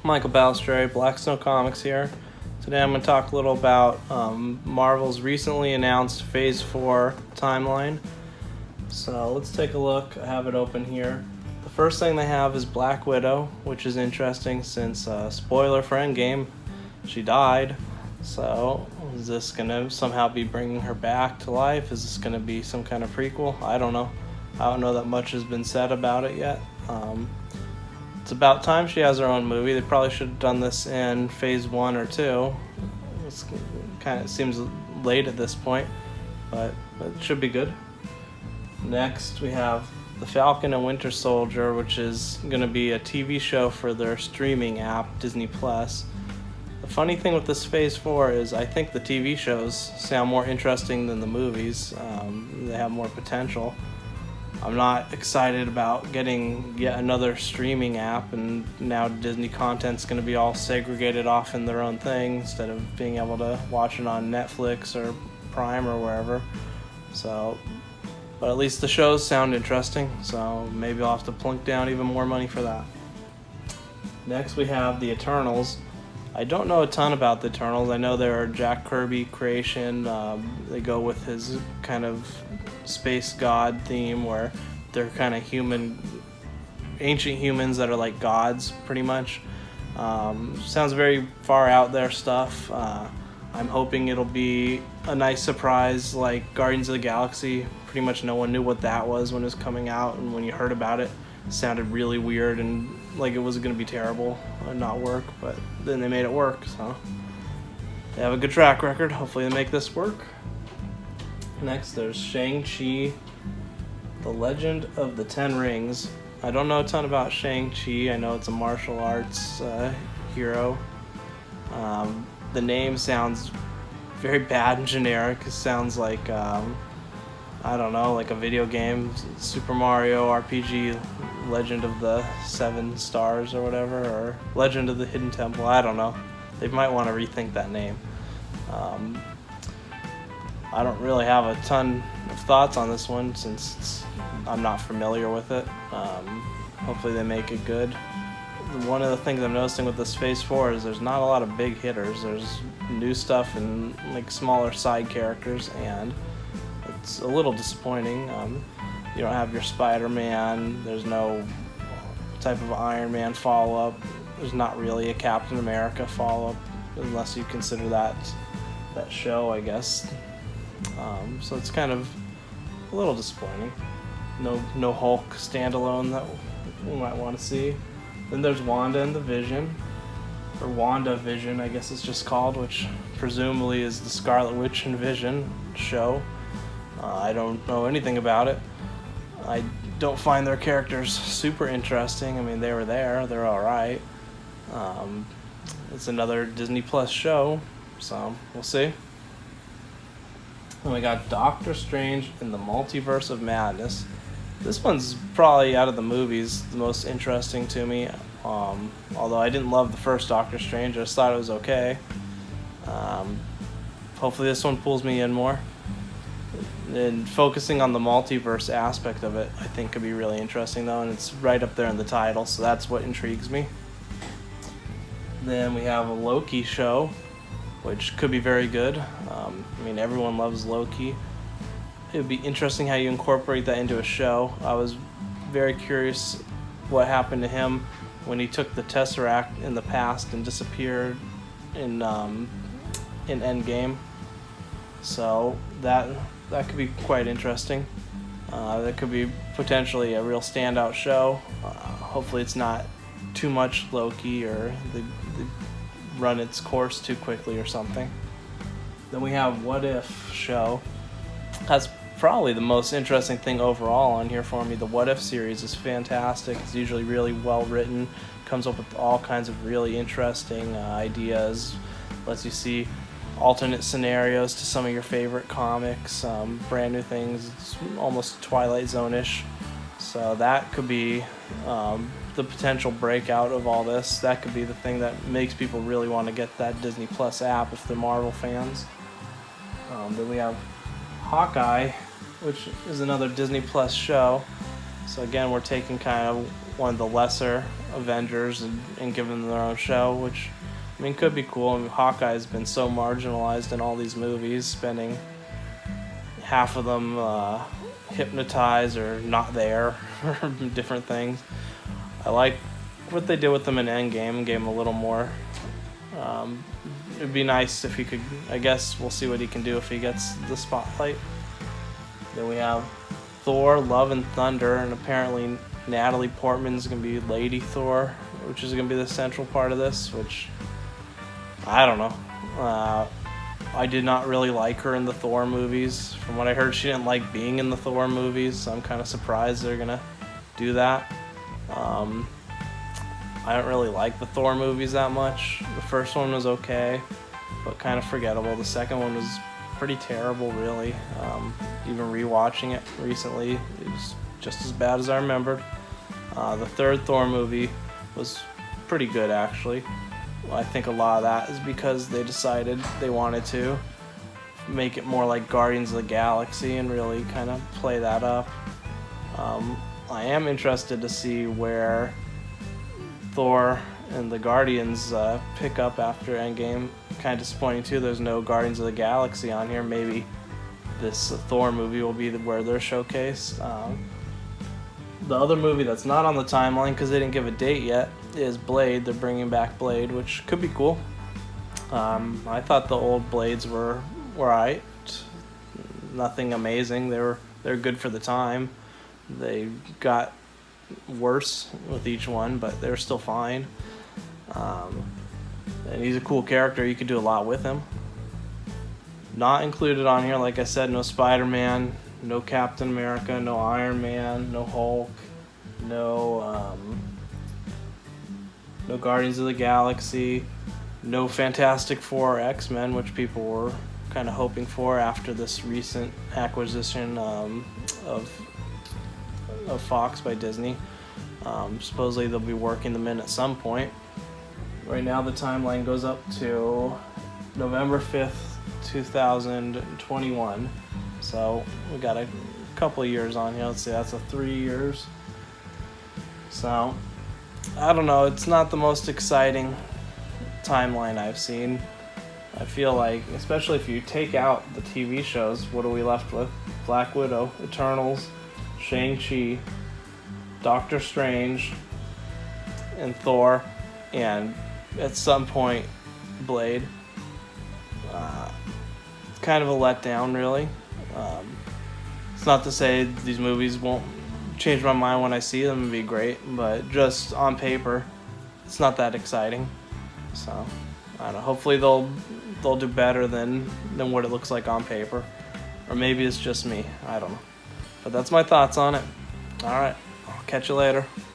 Michael Balistreri, Black Snow Comics here. Today I'm going to talk a little about Marvel's recently announced Phase 4 timeline. So let's take a look. I have it open here. The first thing they have is Black Widow, which is interesting since, spoiler for Endgame, she died. So is this going to somehow be bringing her back to life? Is this going to be some kind of prequel? I don't know. I don't know that much has been said about it yet. It's about time she has her own movie. They probably should have done this in Phase 1 or 2. It seems late at this point, but it should be good. Next, we have The Falcon and Winter Soldier, which is going to be a TV show for their streaming app, Disney+. The funny thing with this Phase 4 is I think the TV shows sound more interesting than the movies. They have more potential. I'm not excited about getting yet another streaming app, and now Disney content's going to be all segregated off in their own thing instead of being able to watch it on Netflix or Prime or wherever. So, but at least the shows sound interesting, so maybe I'll have to plunk down even more money for that. Next we have the Eternals. I don't know a ton about the Eternals. I know they're a Jack Kirby creation. They go with his kind of space god theme where they're kind of ancient humans that are like gods, pretty much. Sounds very far out there stuff. I'm hoping it'll be a nice surprise like Guardians of the Galaxy. Pretty much no one knew what that was when it was coming out, and when you heard about it, it sounded really weird and like it was going to be terrible and not work, but then they made it work, so they have a good track record. Hopefully they make this work. Next, there's Shang-Chi, The Legend of the Ten Rings. I don't know a ton about Shang-Chi. I know it's a martial arts hero. The name sounds very bad and generic. It sounds like, I don't know, like a video game, Super Mario RPG, Legend of the Seven Stars or whatever, or Legend of the Hidden Temple. I don't know. They might want to rethink that name. I don't really have a ton of thoughts on this one since I'm not familiar with it. Hopefully they make it good. One of the things I'm noticing with this Phase 4 is there's not a lot of big hitters. There's new stuff and like smaller side characters, and it's a little disappointing. You don't have your Spider-Man. There's no type of Iron Man follow-up. There's not really a Captain America follow-up, unless you consider that show, I guess. So it's kind of a little disappointing. No Hulk standalone that we might want to see. Then there's Wanda and the Vision, or WandaVision, I guess it's just called, which presumably is the Scarlet Witch and Vision show. I don't know anything about it. I don't find their characters super interesting. I mean, they were there. They're all right. It's another Disney Plus show, so we'll see. And we got Doctor Strange in the Multiverse of Madness. This one's probably, out of the movies, the most interesting to me. Although I didn't love the first Doctor Strange, I just thought it was okay. Hopefully this one pulls me in more. And focusing on the multiverse aspect of it, I think could be really interesting though, and it's right up there in the title, so that's what intrigues me. Then we have a Loki show, which could be very good. I mean, everyone loves Loki. It would be interesting how you incorporate that into a show. I was very curious what happened to him when he took the Tesseract in the past and disappeared in Endgame. So that could be quite interesting. That could be potentially a real standout show. Hopefully it's not too much Loki or they run its course too quickly or something. Then we have What If show. That's probably the most interesting thing overall on here for me. The What If series is fantastic. It's usually really well written, comes up with all kinds of really interesting ideas, lets you see alternate scenarios to some of your favorite comics, brand new things. It's almost Twilight Zone-ish. So that could be the potential breakout of all this. That could be the thing that makes people really want to get that Disney Plus app if they're Marvel fans. Then we have Hawkeye, which is another Disney Plus show. So again, we're taking kind of one of the lesser Avengers and give them their own show, which I mean could be cool. I mean, Hawkeye's been so marginalized in all these movies, spending half of them hypnotized or not there, or different things. I like what they did with him in Endgame, gave him a little more. It'd be nice if he could, I guess we'll see what he can do if he gets the spotlight. Then we have Thor, Love and Thunder, and apparently Natalie Portman's going to be Lady Thor, which is going to be the central part of this, which, I don't know. I did not really like her in the Thor movies. From what I heard, she didn't like being in the Thor movies, so I'm kind of surprised they're going to do that. I don't really like the Thor movies that much. The first one was okay, but kind of forgettable. The second one was pretty terrible, really. Even rewatching it recently, it was just as bad as I remembered. The third Thor movie was pretty good, actually. I think a lot of that is because they decided they wanted to make it more like Guardians of the Galaxy and really kind of play that up. I am interested to see where Thor and the Guardians pick up after Endgame. Kind of disappointing too, there's no Guardians of the Galaxy on here. Maybe this Thor movie will be where they're showcased. The other movie that's not on the timeline because they didn't give a date yet is Blade. They're bringing back Blade, which could be cool. I thought the old Blades were alright. Nothing amazing. They're good for the time. They got worse with each one, but they're still fine. And he's a cool character. You could do a lot with him. Not included on here, like I said, no Spider-Man, no Captain America, no Iron Man, no Hulk, no Guardians of the Galaxy, no Fantastic Four or X-Men, which people were kind of hoping for after this recent acquisition of Fox by Disney. Supposedly they'll be working them in at some point. Right now the timeline goes up to November 5th, 2021. So we got a couple of years on here. Let's see, that's 3 years. So I don't know, it's not the most exciting timeline I've seen. I feel like, especially if you take out the TV shows, what are we left with? Black Widow, Eternals, Shang-Chi, Doctor Strange, and Thor, and at some point, Blade. It's kind of a letdown, really. It's not to say these movies won't change my mind when I see them and be great, but just on paper, it's not that exciting. So, I don't know. Hopefully they'll do better than what it looks like on paper. Or maybe it's just me. I don't know. But that's my thoughts on it. Alright, I'll catch you later.